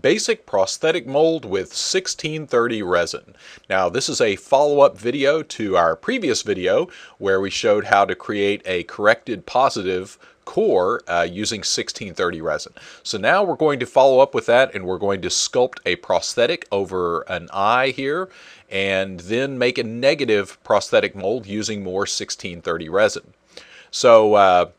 Basic prosthetic mold with 1630 resin. Now this is a follow-up video to our previous video where we showed how to create a corrected positive core using 1630 resin. So now we're going to follow up with that, and we're going to sculpt a prosthetic over an eye here and then make a negative prosthetic mold using more 1630 resin. So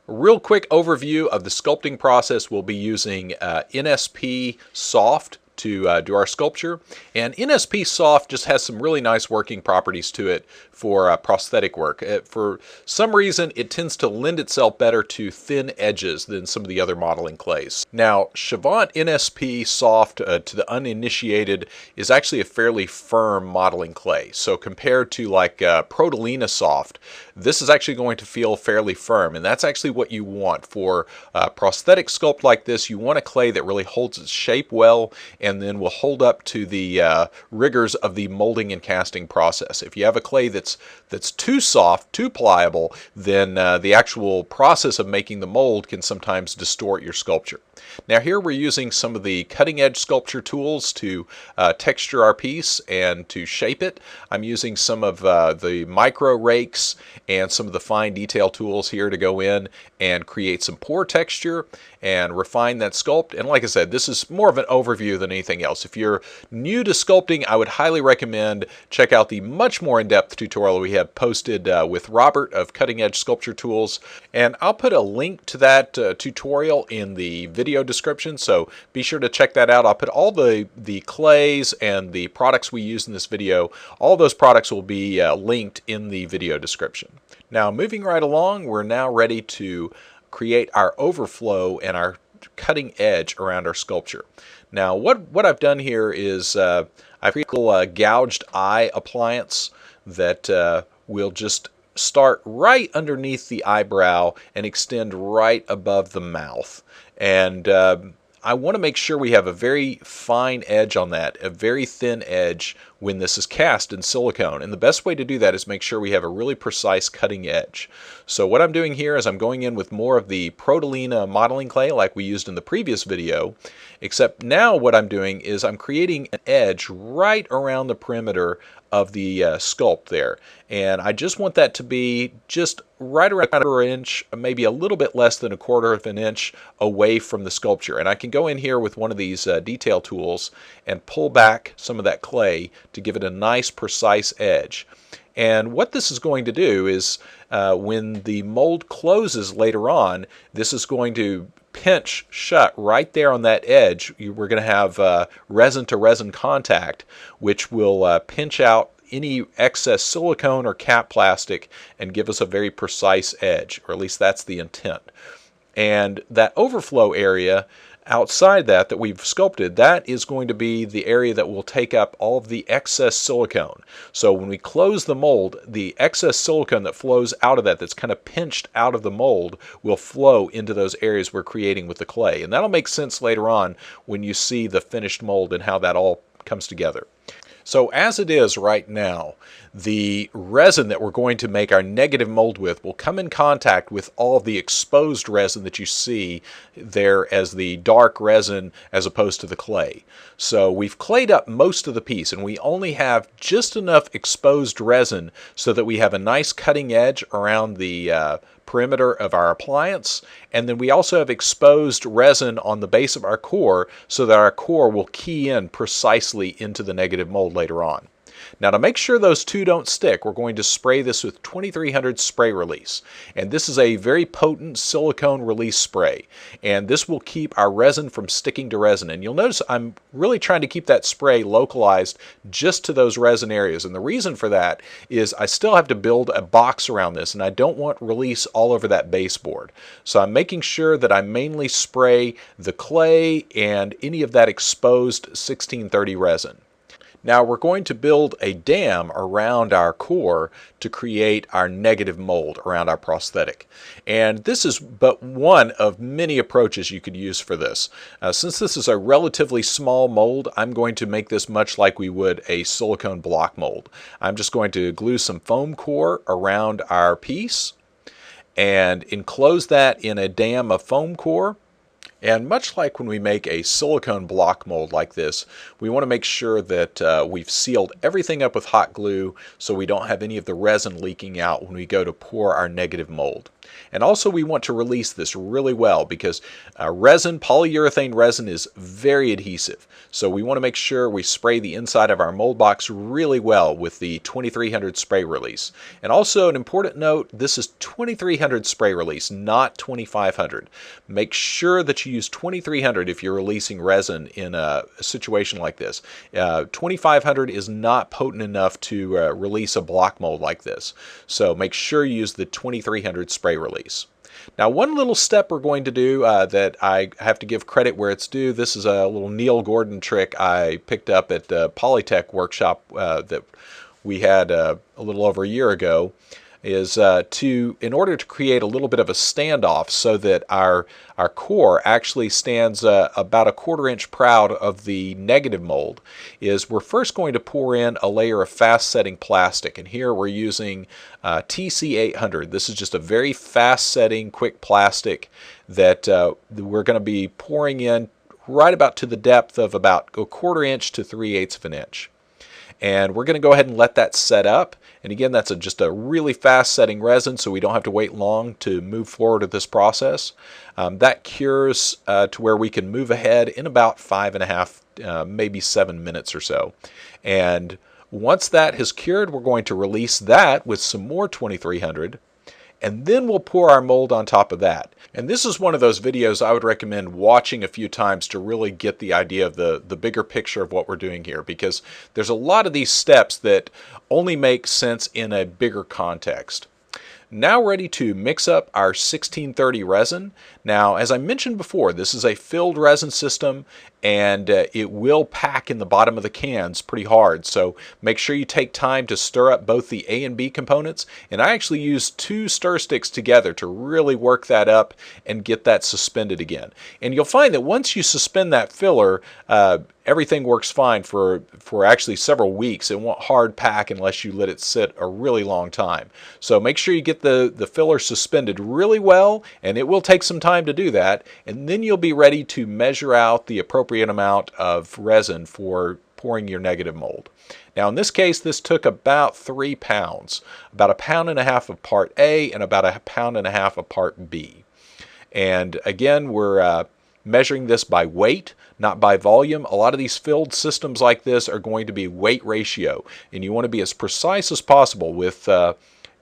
real quick overview of the sculpting process. We'll be using NSP Soft to do our sculpture, and NSP Soft just has some really nice working properties to it for prosthetic work. For some reason, it tends to lend itself better to thin edges than some of the other modeling clays. Now, Chavant NSP Soft, to the uninitiated, is actually a fairly firm modeling clay. So compared to like Protolina Soft, this is actually going to feel fairly firm, and that's actually what you want for prosthetic sculpt like this. You want a clay that really holds its shape well and then will hold up to the rigors of the molding and casting process. If you have a clay that's too soft, too pliable, then the actual process of making the mold can sometimes distort your sculpture. Now here we're using some of the cutting edge sculpture tools to texture our piece and to shape it. I'm using some of the micro rakes and some of the fine detail tools here to go in and create some pore texture and refine that sculpt. And like I said, this is more of an overview than anything else. If you're new to sculpting, I would highly recommend check out the much more in-depth tutorial we have posted with Robert of Cutting Edge Sculpture Tools. And I'll put a link to that tutorial in the video description, so be sure to check that out. I'll put all the clays and the products we use in this video. All those products will be linked in the video description. Now moving right along, we're now ready to create our overflow and our cutting edge around our sculpture. Now what I've done here is I've created a little gouged eye appliance that will just start right underneath the eyebrow and extend right above the mouth. And I want to make sure we have a very fine edge on that, a very thin edge when this is cast in silicone. And the best way to do that is make sure we have a really precise cutting edge. So what I'm doing here is I'm going in with more of the Protolina modeling clay like we used in the previous video, except now what I'm doing is I'm creating an edge right around the perimeter of the sculpt there. And I just want that to be just right around an inch, maybe a little bit less than 1/4 of an inch away from the sculpture. And I can go in here with one of these detail tools and pull back some of that clay to give it a nice precise edge. And what this is going to do is when the mold closes later on, this is going to pinch shut right there on that edge. We're going to have resin to resin contact, which will pinch out any excess silicone or cap plastic and give us a very precise edge, or at least that's the intent. And that overflow area outside that we've sculpted, that is going to be the area that will take up all of the excess silicone. So when we close the mold, the excess silicone that flows out of that's kind of pinched out of the mold will flow into those areas we're creating with the clay. And that'll make sense later on when you see the finished mold and how that all comes together. So as it is right now, the resin that we're going to make our negative mold with will come in contact with all of the exposed resin that you see there as the dark resin as opposed to the clay. So we've clayed up most of the piece, and we only have just enough exposed resin so that we have a nice cutting edge around the perimeter of our appliance, and then we also have exposed resin on the base of our core so that our core will key in precisely into the negative mold later on. Now to make sure those two don't stick, we're going to spray this with 2300 spray release. And this is a very potent silicone release spray. And this will keep our resin from sticking to resin. And you'll notice I'm really trying to keep that spray localized just to those resin areas. And the reason for that is I still have to build a box around this, and I don't want release all over that baseboard. So I'm making sure that I mainly spray the clay and any of that exposed 1630 resin. Now we're going to build a dam around our core to create our negative mold around our prosthetic. And this is but one of many approaches you could use for this. Since this is a relatively small mold, I'm going to make this much like we would a silicone block mold. I'm just going to glue some foam core around our piece and enclose that in a dam of foam core. And much like when we make a silicone block mold like this, we want to make sure that we've sealed everything up with hot glue so we don't have any of the resin leaking out when we go to pour our negative mold. And also we want to release this really well because polyurethane resin is very adhesive. So we want to make sure we spray the inside of our mold box really well with the 2300 spray release. And also an important note, this is 2300 spray release, not 2500. Make sure that you use 2300 if you're releasing resin in a situation like this. 2500 is not potent enough to release a block mold like this. So make sure you use the 2300 spray release. Now, one little step we're going to do that I have to give credit where it's due, this is a little Neil Gordon trick I picked up at the Polytech workshop that we had a little over a year ago, is in order to create a little bit of a standoff so that our core actually stands about a 1/4 inch proud of the negative mold, is we're first going to pour in a layer of fast setting plastic, and here we're using TC-830. This is just a very fast setting quick plastic that we're going to be pouring in right about to the depth of about a 1/4 inch to 3/8 of an inch. And we're going to go ahead and let that set up. And again, that's just a really fast setting resin, so we don't have to wait long to move forward with this process. That cures to where we can move ahead in about 5.5, maybe 7 minutes or so. And once that has cured, we're going to release that with some more 2300. And then we'll pour our mold on top of that. And this is one of those videos I would recommend watching a few times to really get the idea of the bigger picture of what we're doing here, because there's a lot of these steps that only make sense in a bigger context. Now ready to mix up our 1630 resin. Now, as I mentioned before, this is a filled resin system, and it will pack in the bottom of the cans pretty hard. So make sure you take time to stir up both the A and B components. And I actually use 2 stir sticks together to really work that up and get that suspended again. And you'll find that once you suspend that filler, everything works fine for actually several weeks. It won't hard pack unless you let it sit a really long time. So make sure you get the filler suspended really well, and it will take some time to do that. And then you'll be ready to measure out the appropriate amount of resin for pouring your negative mold. Now in this case, this took about 3 pounds, about 1.5 pounds of part A and about 1.5 pounds of part B. And again, we're measuring this by weight, not by volume. A lot of these filled systems like this are going to be weight ratio, and you want to be as precise as possible with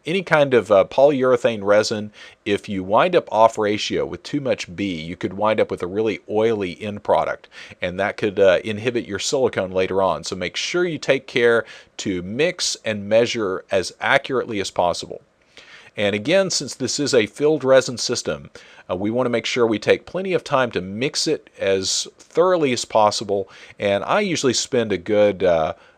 any kind of polyurethane resin. If you wind up off ratio with too much B, you could wind up with a really oily end product, and that could inhibit your silicone later on. So make sure you take care to mix and measure as accurately as possible. And again, since this is a filled resin system, we want to make sure we take plenty of time to mix it as thoroughly as possible. And I usually spend a good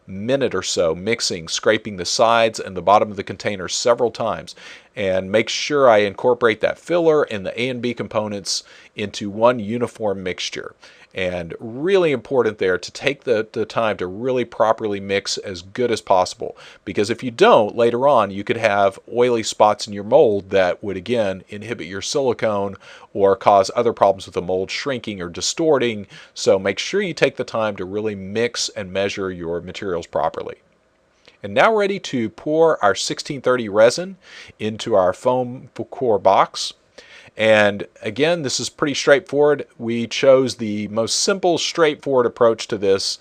minute or so mixing, scraping the sides and the bottom of the container several times, and make sure I incorporate that filler and the A and B components into one uniform mixture. And really important there to take the time to really properly mix as good as possible, because if you don't, later on you could have oily spots in your mold that would again inhibit your silicone or cause other problems with the mold shrinking or distorting. So make sure you take the time to really mix and measure your materials properly. And now ready to pour our 1630 resin into our foam core box. And again, this is pretty straightforward. We chose the most simple, straightforward approach to this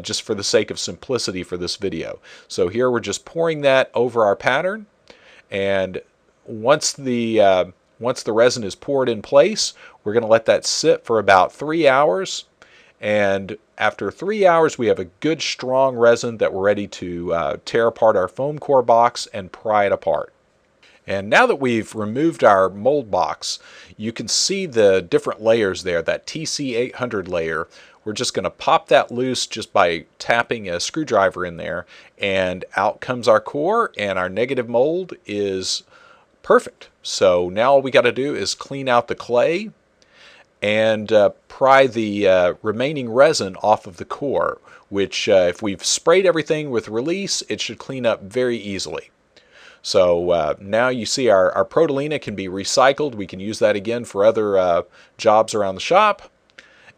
just for the sake of simplicity for this video. So here we're just pouring that over our pattern, and once the resin is poured in place, we're going to let that sit for about 3 hours. And after 3 hours, we have a good strong resin that we're ready to tear apart our foam core box and pry it apart. And now that we've removed our mold box, you can see the different layers there, that TC-830 layer. We're just going to pop that loose just by tapping a screwdriver in there, and out comes our core, and our negative mold is perfect. So now all we got to do is clean out the clay and pry the remaining resin off of the core, which if we've sprayed everything with release, it should clean up very easily. So now you see our Protolina can be recycled. We can use that again for other jobs around the shop.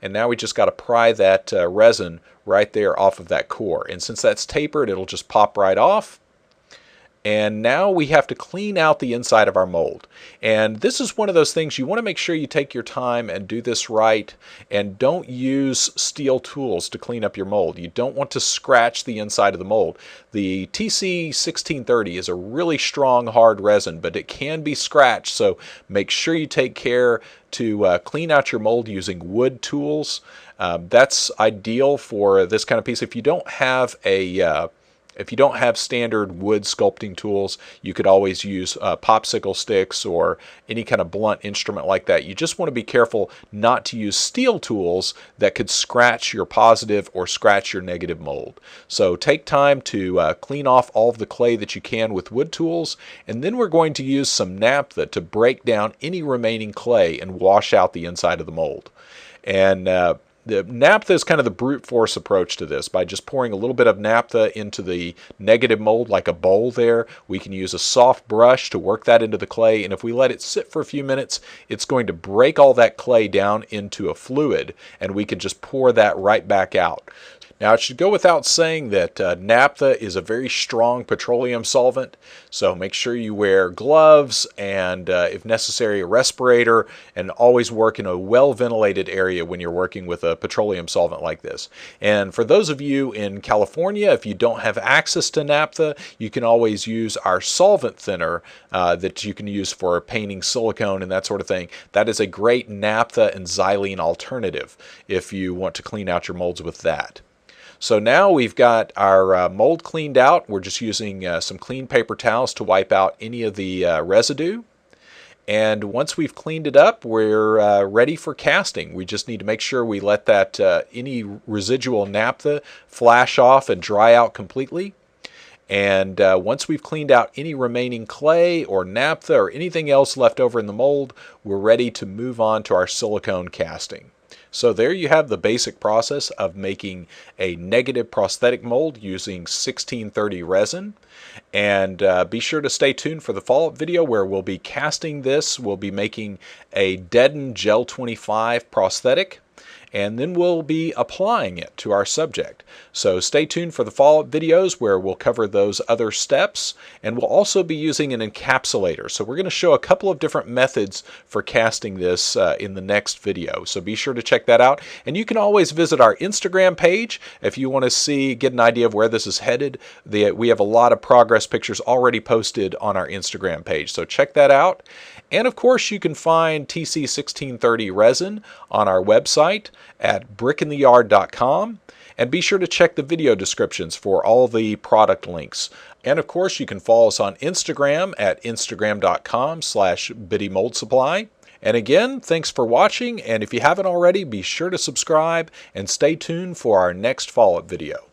And now we just got to pry that resin right there off of that core. And since that's tapered, it'll just pop right off. And now we have to clean out the inside of our mold. And this is one of those things you want to make sure you take your time and do this right, and don't use steel tools to clean up your mold. You don't want to scratch the inside of the mold. The TC-1630 is a really strong, hard resin, but it can be scratched, so make sure you take care to clean out your mold using wood tools. That's ideal for this kind of piece. If you don't have standard wood sculpting tools, you could always use popsicle sticks or any kind of blunt instrument like that. You just want to be careful not to use steel tools that could scratch your positive or scratch your negative mold. So take time to clean off all of the clay that you can with wood tools, and then we're going to use some naphtha to break down any remaining clay and wash out the inside of the mold. And the naphtha is kind of the brute force approach to this. By just pouring a little bit of naphtha into the negative mold like a bowl there, we can use a soft brush to work that into the clay, and if we let it sit for a few minutes, it's going to break all that clay down into a fluid, and we can just pour that right back out. Now, it should go without saying that naphtha is a very strong petroleum solvent, so make sure you wear gloves and, if necessary, a respirator, and always work in a well-ventilated area when you're working with a petroleum solvent like this. And for those of you in California, if you don't have access to naphtha, you can always use our solvent thinner that you can use for painting silicone and that sort of thing. That is a great naphtha and xylene alternative if you want to clean out your molds with that. So now we've got our mold cleaned out. We're just using some clean paper towels to wipe out any of the residue. And once we've cleaned it up, we're ready for casting. We just need to make sure we let that any residual naphtha flash off and dry out completely. And once we've cleaned out any remaining clay or naphtha or anything else left over in the mold, we're ready to move on to our silicone casting. So there you have the basic process of making a negative prosthetic mold using 1630 resin. And be sure to stay tuned for the follow-up video where we'll be casting this. We'll be making a deadened Gel 25 prosthetic, and then we'll be applying it to our subject. So stay tuned for the follow-up videos where we'll cover those other steps, and we'll also be using an encapsulator. So we're going to show a couple of different methods for casting this in the next video. So be sure to check that out. And you can always visit our Instagram page if you want to get an idea of where this is headed. We have a lot of progress pictures already posted on our Instagram page, so check that out. And of course, you can find TC-1630 resin on our website at brickintheyard.com, and be sure to check the video descriptions for all the product links. And of course, you can follow us on Instagram at instagram.com/BiddyMoldSupply. And again, thanks for watching, and if you haven't already, be sure to subscribe and stay tuned for our next follow-up video.